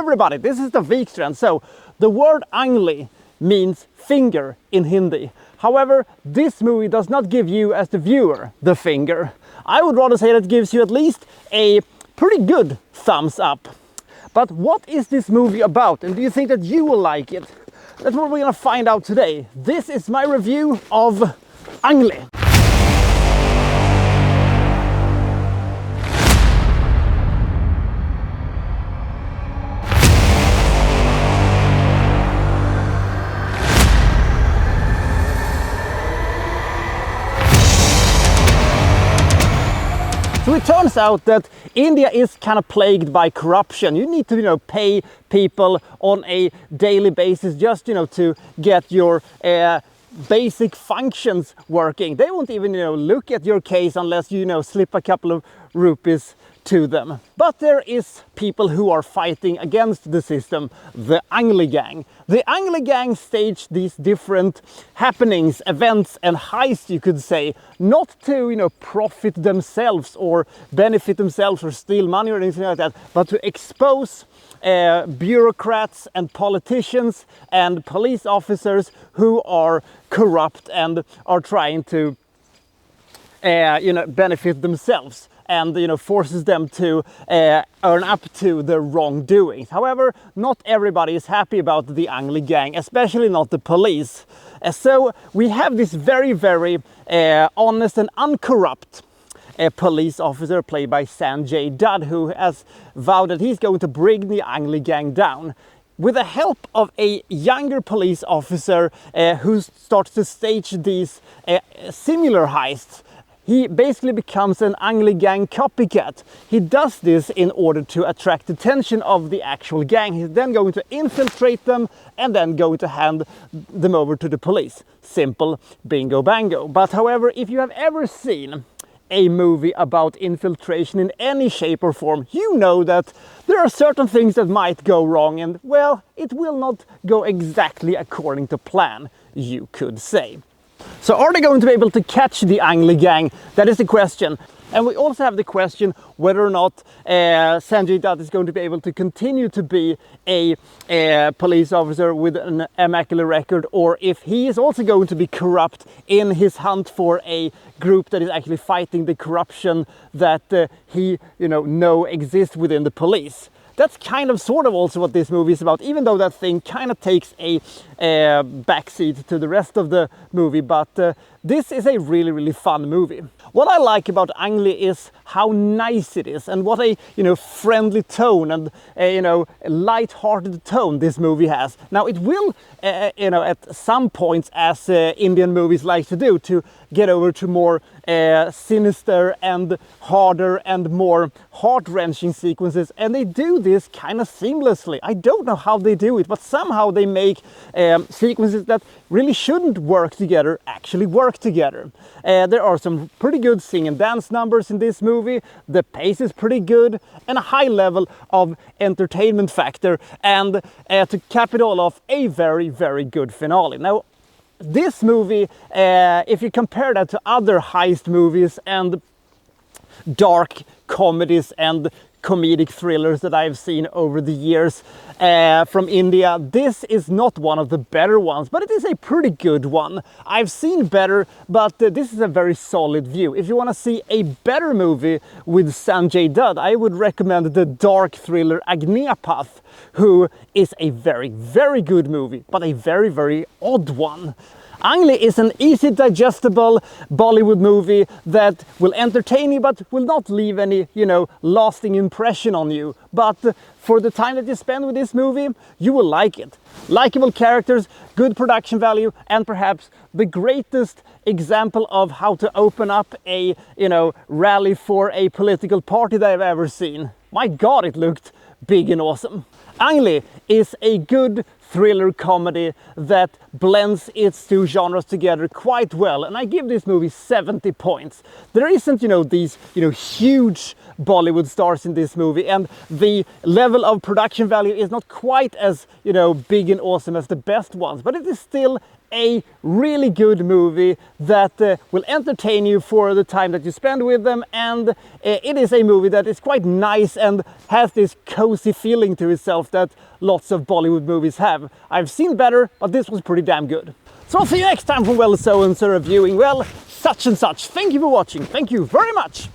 everybody, this is the Wikstrand. So, the word Ungli means finger in Hindi. However, this movie does not give you, as the viewer, the finger. I would rather say that it gives you at least a pretty good thumbs up. But what is this movie about, and do you think that you will like it? That's what we're gonna find out today. This is my review of Ungli. So it turns out that India is kind of plagued by corruption. You need to, pay people on a daily basis just, to get your basic functions working. They won't even, look at your case unless you, slip a couple of rupees to them. But there is people who are fighting against the system, the Ungli gang. The Ungli gang stage these different happenings, events and heists, you could say, not to, profit themselves or benefit themselves or steal money or anything like that, but to expose bureaucrats and politicians and police officers who are corrupt and are trying to benefit themselves, and forces them to earn up to their wrongdoings. However, not everybody is happy about the Ungli gang, especially not the police. So we have this very, very honest and uncorrupt police officer played by Sanjay Dutt, who has vowed that he's going to bring the Ungli gang down. With the help of a younger police officer who starts to stage these similar heists, he basically becomes an Ungli gang copycat. He does this in order to attract the attention of the actual gang. He's then going to infiltrate them and then going to hand them over to the police. Simple, bingo bango. But however, if you have ever seen a movie about infiltration in any shape or form, you know that there are certain things that might go wrong, and well, it will not go exactly according to plan, you could say. So are they going to be able to catch the Ungli gang? That is the question. And we also have the question whether or not Sanjay Dutt is going to be able to continue to be a police officer with an immaculate record, or if he is also going to be corrupt in his hunt for a group that is actually fighting the corruption that he know exists within the police. That's kind of sort of also what this movie is about, even though that thing kind of takes a backseat to the rest of the movie. But this is a really, really fun movie. What I like about Ungli is how nice it is, and what a friendly tone and light-hearted tone this movie has. Now it will at some points, as Indian movies like to do, to get over to more sinister and harder and more heart-wrenching sequences, and they do this kind of seamlessly. I don't know how they do it, but somehow they make sequences that really shouldn't work together actually work together. There are some pretty good sing and dance numbers in this movie, the pace is pretty good, and a high level of entertainment factor, and to cap it all off, a very, very good finale. Now, this movie, if you compare that to other heist movies and dark comedies and comedic thrillers that I've seen over the years from India, this is not one of the better ones, but it is a pretty good one. I've seen better, but this is a very solid view. If you want to see a better movie with Sanjay Dutt, I would recommend the dark thriller Agnipath, who is a very, very good movie, but a very, very odd one. Ungli is an easy digestible Bollywood movie that will entertain you but will not leave any, lasting impression on you. But for the time that you spend with this movie, you will like it. Likable characters, good production value, and perhaps the greatest example of how to open up a, rally for a political party that I've ever seen. My God, it looked big and awesome. Ungli is a good thriller comedy that blends its two genres together quite well, and I give this movie 70 points. There isn't, these, huge Bollywood stars in this movie, and the level of production value is not quite as, big and awesome as the best ones, but it is still a really good movie that will entertain you for the time that you spend with them, and it is a movie that is quite nice and has this cozy feeling to itself that lots of Bollywood movies have. I've seen better, but this was pretty damn good. So I'll see you next time from Well So and So Reviewing, well, such and such. Thank you for watching. Thank you very much.